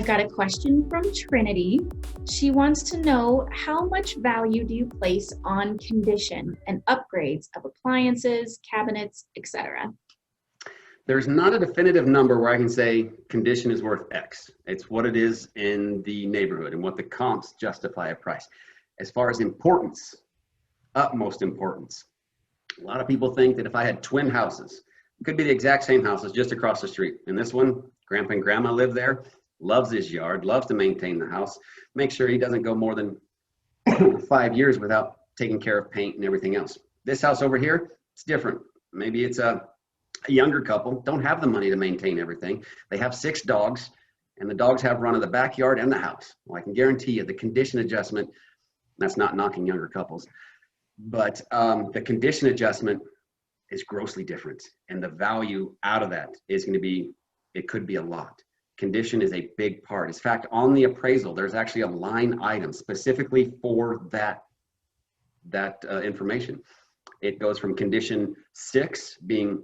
I've got a question from Trinity. She wants to know, how much value do you place on condition and upgrades of appliances, cabinets, etc.? There's not a definitive number where I can say condition is worth X. It's what it is in the neighborhood and what the comps justify a price. As far as importance, utmost importance, a lot of people think that if I had twin houses, it could be the exact same houses just across the street. And this one, grandpa and grandma live there, loves his yard, loves to maintain the house, make sure he doesn't go more than 5 years without taking care of paint and everything else. This house over here, it's different. Maybe it's a younger couple, don't have the money to maintain everything. They have 6 dogs, and the dogs have run of the backyard and the house. Well, I can guarantee you the condition adjustment, that's not knocking younger couples, but the condition adjustment is grossly different. And the value out of that is going to be, it could be a lot. Condition is a big part. In fact, on the appraisal, there's actually a line item specifically for that information. It goes from condition 6 being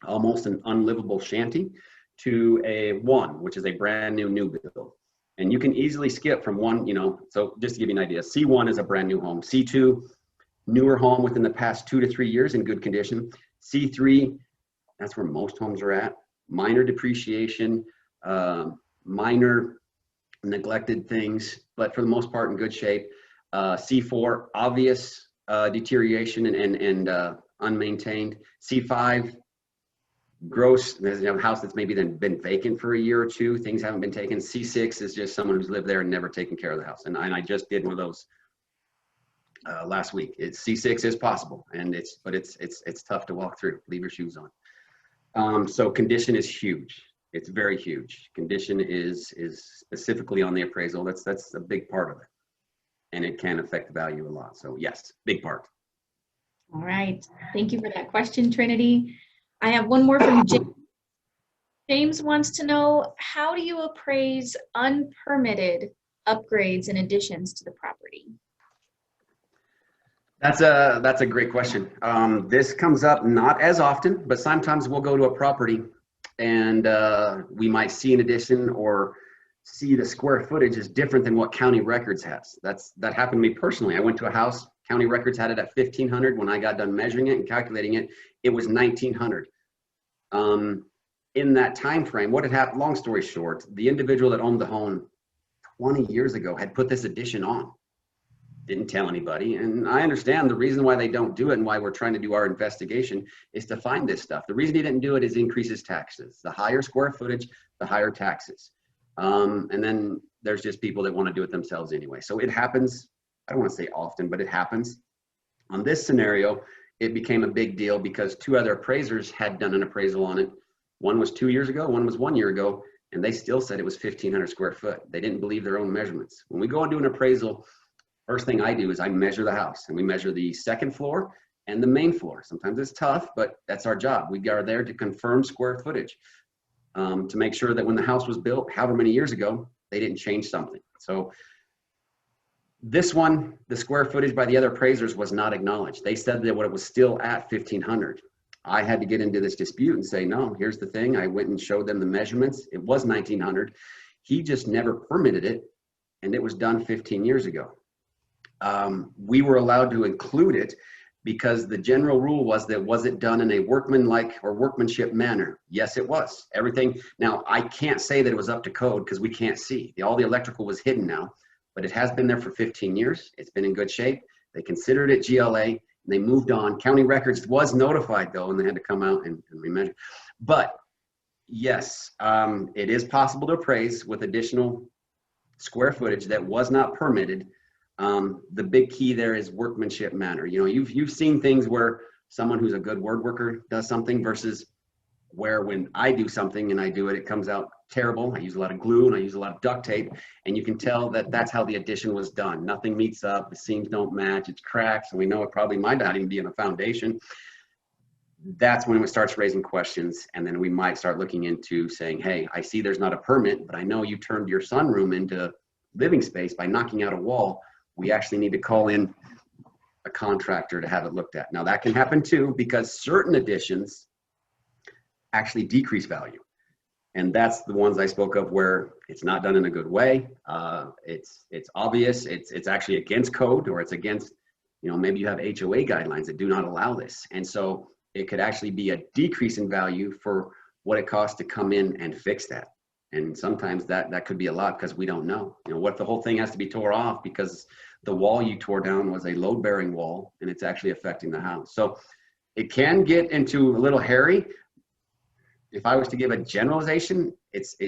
almost an unlivable shanty to a 1, which is a brand new build. And you can easily skip from 1, so just to give you an idea, C1 is a brand new home. C2, newer home within the past 2 to 3 years in good condition. C3, that's where most homes are at. Minor depreciation, minor neglected things, but for the most part in good shape. C4, obvious deterioration and unmaintained. C5, gross, there's a house that's maybe been vacant for a year or 2, things haven't been taken. C6 is just someone who's lived there and never taken care of the house. And I just did one of those last week. C6 is possible, and it's tough to walk through. Leave your shoes on. So condition is huge. It's very huge. Condition is specifically on the appraisal. That's a big part of it, and it can affect the value a lot. So yes, big part. All right. Thank you for that question, Trinity. I have one more from James. James wants to know, how do you appraise unpermitted upgrades and additions to the property? That's a great question. This comes up not as often, but sometimes we'll go to a property and we might see an addition or see the square footage is different than what county records has. That happened to me personally. I went to a house, county records had it at 1,500. When I got done measuring it and calculating it, it was 1,900. In that time frame, what had happened, long story short, the individual that owned the home 20 years ago had put this addition on. Didn't tell anybody. And I understand the reason why they don't do it and why we're trying to do our investigation is to find this stuff. The reason he didn't do it is increases taxes. The higher square footage, the higher taxes. And then there's just people that want to do it themselves anyway. So it happens, I don't want to say often, but it happens. On this scenario, it became a big deal because 2 other appraisers had done an appraisal on it. One was 2 years ago, one was 1 year ago, and they still said it was 1,500 square foot. They didn't believe their own measurements. When we go and do an appraisal, first thing I do is I measure the house, and we measure the second floor and the main floor. Sometimes it's tough, but that's our job. We are there to confirm square footage, to make sure that when the house was built, however many years ago, they didn't change something. So this one, the square footage by the other appraisers was not acknowledged. They said that it was still at 1,500. I had to get into this dispute and say, no, here's the thing. I went and showed them the measurements. It was 1,900. He just never permitted it, and it was done 15 years ago. We were allowed to include it because the general rule was that, was it done in a workmanlike or workmanship manner? Yes, it was. Everything. Now, I can't say that it was up to code because we can't see. All the electrical was hidden now, but it has been there for 15 years. It's been in good shape. They considered it GLA, and they moved on. County records was notified though, and they had to come out and remeasure. But yes, it is possible to appraise with additional square footage that was not permitted. The big key there is workmanship manner. You've seen things where someone who's a good word worker does something versus where when I do something and I do it, it comes out terrible. I use a lot of glue and I use a lot of duct tape, and you can tell that that's how the addition was done. Nothing meets up, the seams don't match, it's cracks, and we know it probably might not even be in a foundation. That's when it starts raising questions, and then we might start looking into saying, hey, I see there's not a permit, but I know you turned your sunroom into living space by knocking out a wall. We actually need to call in a contractor to have it looked at. Now that can happen too, because certain additions actually decrease value. And that's the ones I spoke of where it's not done in a good way. It's obvious. It's actually against code, or it's against, maybe you have HOA guidelines that do not allow this. And so it could actually be a decrease in value for what it costs to come in and fix that. And sometimes that could be a lot because we don't know. What if the whole thing has to be tore off because the wall you tore down was a load-bearing wall and it's actually affecting the house. So it can get into a little hairy. If I was to give a generalization,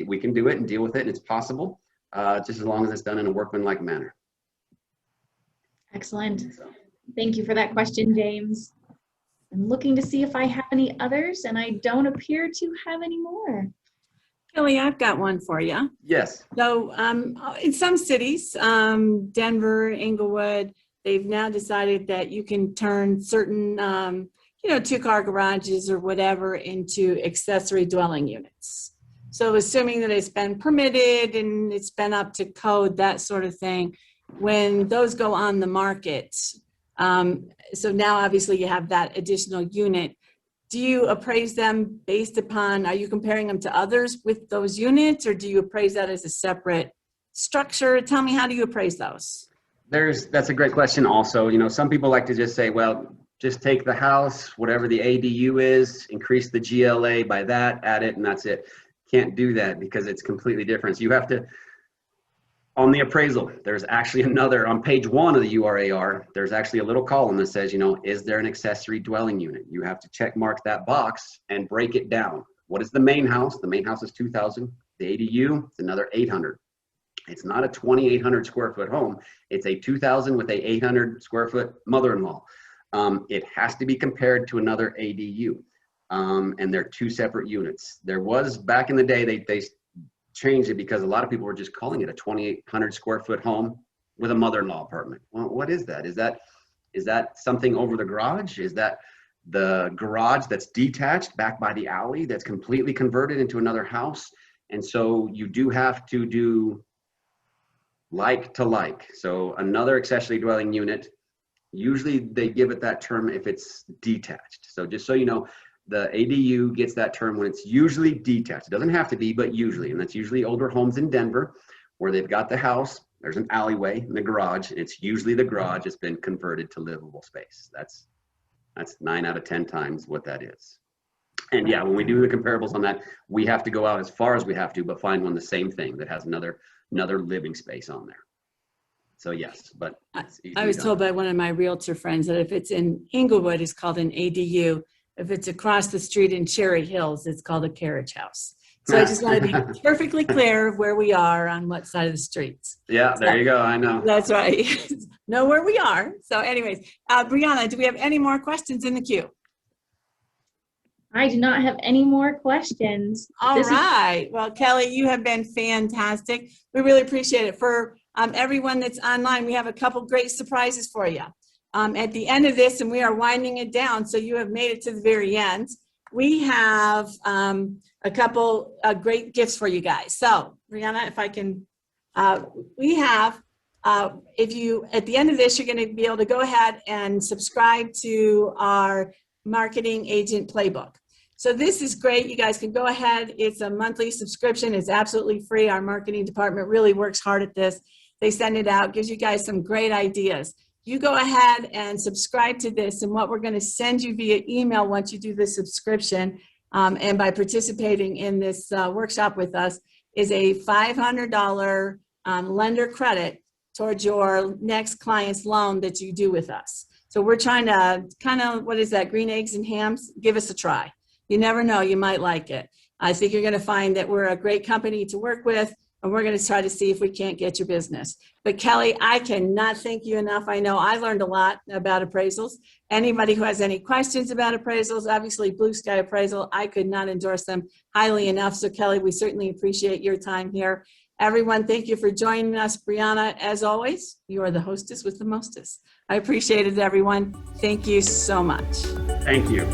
we can do it and deal with it, and it's possible, just as long as it's done in a workmanlike manner. Excellent. Thank you for that question, James. I'm looking to see if I have any others, and I don't appear to have any more. Kelly, I've got one for you. Yes. So in some cities, Denver, Inglewood, they've now decided that you can turn certain, 2-car garages or whatever into accessory dwelling units. So assuming that it's been permitted and it's been up to code, that sort of thing, when those go on the market, so now obviously you have that additional unit. Do you appraise them based upon, are you comparing them to others with those units, or do you appraise that as a separate structure? Tell me, how do you appraise those? That's a great question also. Some people like to just say, well, just take the house, whatever the ADU is, increase the GLA by that, add it, and that's it. Can't do that because it's completely different. So you have to, on the appraisal, there's actually another, on page 1 of the URAR, there's actually a little column that says, is there an accessory dwelling unit? You have to check mark that box and break it down. What is the main house? The main house is 2,000. The ADU is another 800. It's not a 2,800 square foot home. It's a 2,000 with a 800 square foot mother-in-law. It has to be compared to another ADU. And they're 2 separate units. There was, back in the day, they changed it because a lot of people were just calling it a 2,800 square foot home with a mother-in-law apartment. Well, what is that? Is that something over the garage? Is that the garage that's detached back by the alley that's completely converted into another house? And so you do have to do like to like. So another accessory dwelling unit, usually they give it that term if it's detached. So just so you know, the ADU gets that term when it's usually detached. It doesn't have to be, but usually, and that's usually older homes in Denver where they've got the house, there's an alleyway in the garage, and it's usually the garage has been converted to livable space. That's 9 out of 10 times what that is. And yeah, when we do the comparables on that, we have to go out as far as we have to, but find one the same thing that has another living space on there. So yes, but I was told by one of my realtor friends that if it's in Inglewood, it's called an ADU. If it's across the street in Cherry Hills, it's called a carriage house. So I just want to be perfectly clear of where we are on what side of the streets. Yeah, there you go. I know. That's right. Know where we are. So anyways, Brianna, do we have any more questions in the queue? I do not have any more questions. All right. Well, Kelly, you have been fantastic. We really appreciate it. For everyone that's online, we have a couple great surprises for you. At the end of this, and we are winding it down, so you have made it to the very end, we have a couple great gifts for you guys. So, Brianna, if I can, we have, if you, at the end of this, you're going to be able to go ahead and subscribe to our marketing agent playbook. So this is great. You guys can go ahead. It's a monthly subscription. It's absolutely free. Our marketing department really works hard at this. They send it out, gives you guys some great ideas. You go ahead and subscribe to this, and what we're going to send you via email once you do the subscription and by participating in this workshop with us is a $500 lender credit towards your next client's loan that you do with us. So we're trying to kind of, what is that, green eggs and hams? Give us a try. You never know, you might like it. I think you're going to find that we're a great company to work with, and we're going to try to see if we can't get your business. But Kelly, I cannot thank you enough. I know I learned a lot about appraisals. Anybody who has any questions about appraisals, obviously Blue Sky Appraisal, I could not endorse them highly enough. So Kelly, we certainly appreciate your time here. Everyone, thank you for joining us. Brianna, as always, you are the hostess with the mostest. I appreciate it, everyone. Thank you so much. Thank you.